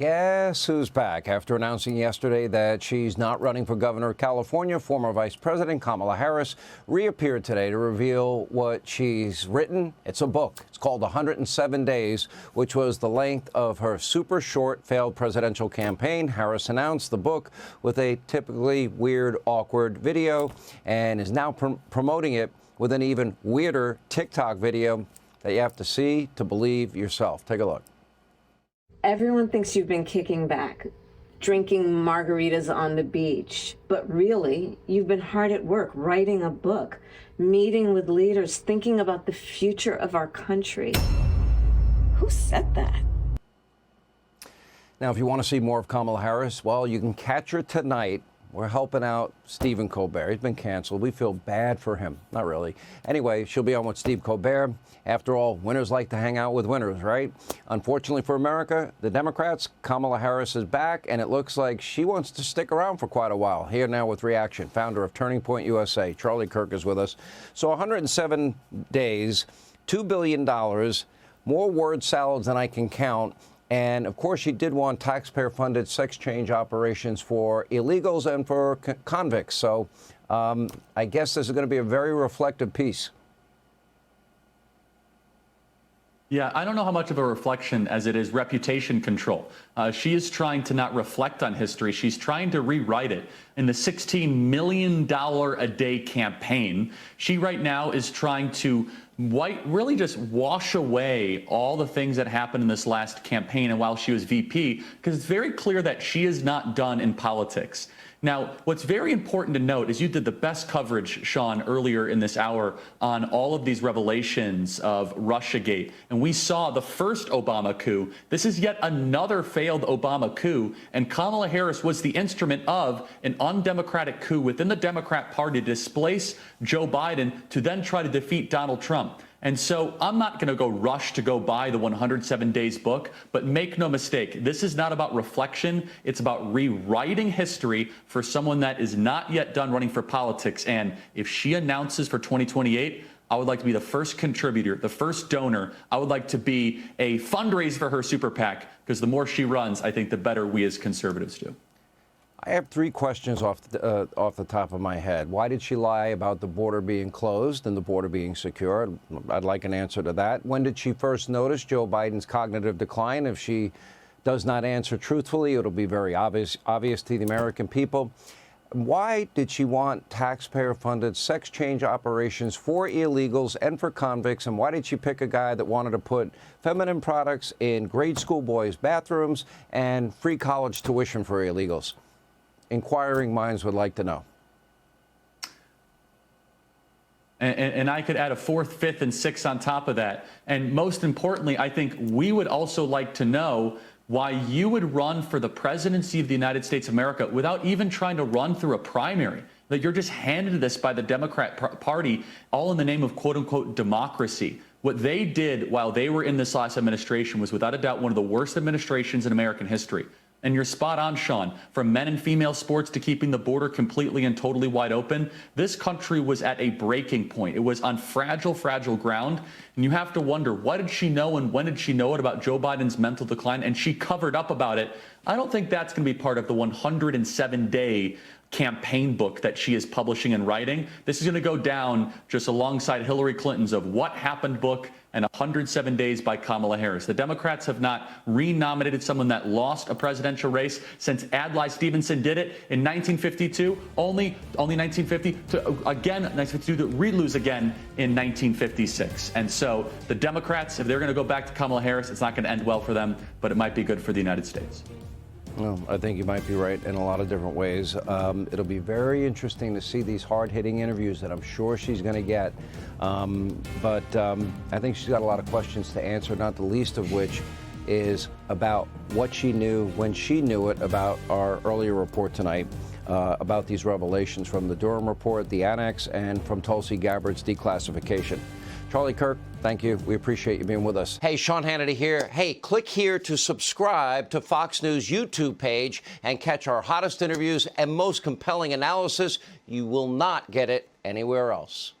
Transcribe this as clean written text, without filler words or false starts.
Guess who's back? After announcing yesterday that she's not running for governor of California, former Vice President Kamala Harris reappeared today to reveal what she's written. It's a book. It's called 107 Days, which was the length of her super short failed presidential campaign. Harris announced the book with a typically weird, awkward video and is now promoting it with an even weirder TikTok video that you have to see to believe yourself. Take a look. Everyone thinks you've been kicking back, drinking margaritas on the beach. But really, you've been hard at work writing a book, meeting with leaders, thinking about the future of our country. Who said that? Now, if you want to see more of Kamala Harris, well, you can catch her tonight. We're helping out Stephen Colbert. He's been canceled. We feel bad for him. Not really. Anyway, she'll be on with Steve Colbert. After all, winners like to hang out with winners, right? Unfortunately for America, the Democrats, Kamala Harris is back, and it looks like she wants to stick around for quite a while. Here now with reaction, founder of Turning Point USA, Charlie Kirk is with us. So 107 days, $2 billion, more word salads than I can count. And, of course, she did want taxpayer-funded sex change operations for illegals and for convicts. So I guess this is going to be a very reflective piece. Yeah, I don't know how much of a reflection as it is reputation control. She is trying to not reflect on history. She's trying to rewrite it. In the $16 million a day campaign, she right now is trying to really just wash away all the things that happened in this last campaign and while she was VP, because it's very clear that she is not done in politics. Now, what's very important to note is you did the best coverage, Sean, earlier in this hour on all of these revelations of Russiagate. And we saw the first Obama coup. This is yet another failed Obama coup. And Kamala Harris was the instrument of an undemocratic coup within the Democrat Party to displace Joe Biden to then try to defeat Donald Trump. And so I'm not going to go buy the 107 Days book, but make no mistake, this is not about reflection. It's about rewriting history for someone that is not yet done running for politics. And if she announces for 2028, I would like to be the first contributor, the first donor. I would like to be a fundraiser for her super PAC, because the more she runs, I think the better we as conservatives do. I have three questions off the top of my head. Why did she lie about the border being closed and the border being secure? I'd like an answer to that. When did she first notice Joe Biden's cognitive decline? If she does not answer truthfully, it'll be very obvious to the American people. Why did she want taxpayer-funded sex change operations for illegals and for convicts? And why did she pick a guy that wanted to put feminine products in grade school boys' bathrooms and free college tuition for illegals? Inquiring minds would like to know. And I could add a fourth, fifth, and sixth on top of that. And most importantly, I think we would also like to know why you would run for the presidency of the United States of America without even trying to run through a primary. That you're just handed this by the Democrat Party, all in the name of quote unquote democracy. What they did while they were in this last administration was without a doubt one of the worst administrations in American history. And you're spot on, Sean. From men and female sports to keeping the border completely and totally wide open, this country was at a breaking point. It was on fragile, fragile ground. And you have to wonder, what did she know and when did she know it about Joe Biden's mental decline? And she covered up about it. I don't think that's going to be part of the 107-day campaign book that she is publishing and writing. This is going to go down just alongside Hillary Clinton's Of What Happened book and 107 Days by Kamala Harris. The Democrats have not renominated someone that lost a presidential race since Adlai Stevenson did it in 1952, only 1950, to again 1952 to re-lose again in 1956. And so the Democrats, if they're going to go back to Kamala Harris, it's not going to end well for them, but it might be good for the United States. Well, I think you might be right in a lot of different ways. It'll be very interesting to see these hard-hitting interviews that I'm sure she's going to get. But I think she's got a lot of questions to answer, not the least of which is about what she knew when she knew it about our earlier report tonight about these revelations from the Durham report, the annex, and from Tulsi Gabbard's declassification. Charlie Kirk, thank you. We appreciate you being with us. Hey, Sean Hannity here. Hey, click here to subscribe to Fox News YouTube page and catch our hottest interviews and most compelling analysis. You will not get it anywhere else.